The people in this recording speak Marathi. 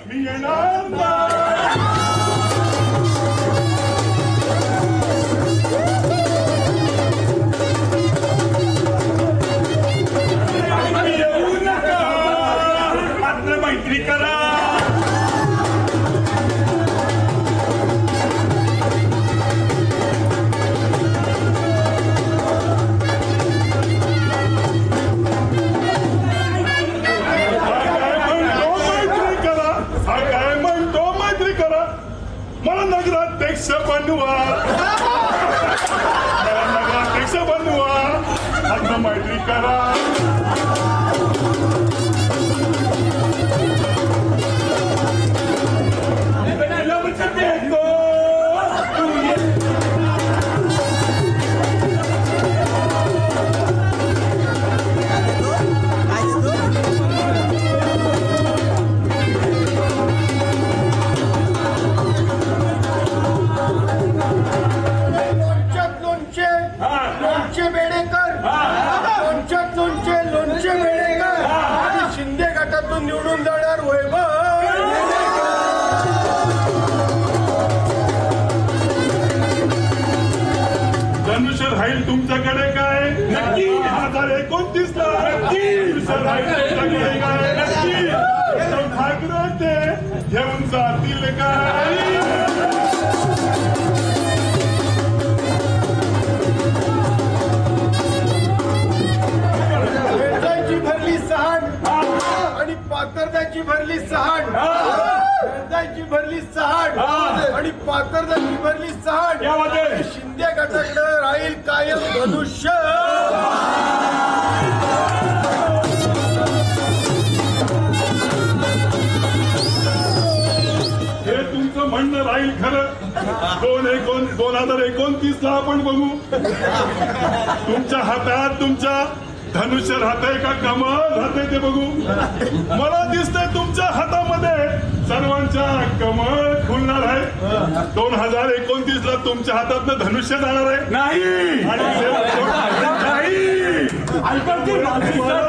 मी येणार नाही. येऊ नका, मात्र मैत्री करा. मला नगराध्यक्ष बनवा, मला नगराध्यक्ष बनवा, आता मैत्री करा. लोणचे बेडेकर आणि शिंदे गटातून निवडून जाणार वैभव. धनुष्य राहील तुमच्याकडे काय? नक्की 2029 ला धनुष्य राहील तुमच्याकडे काय? नक्की ठाकरे ते घेऊन जातील काय? आणि पात्रताची भरली सहाड, गरजाची भरली सहाड आणि पात्रताची भरली सहाड. शिंदे गटाकडे राहील कायम धनुष्य. हे तुमचं म्हणणं राहील खरं. 2029 ला आपण बघू. तुमच्या हातात तुमच्या धनुष्य राहतंय का कमळ राहतंय ते बघू. मला दिसतंय तुमच्या हातामध्ये सर्वांच्या कमळ खुलणार आहे. 2029 ला तुमच्या हातातनं धनुष्य जाणार आहे. नाही तुमच्या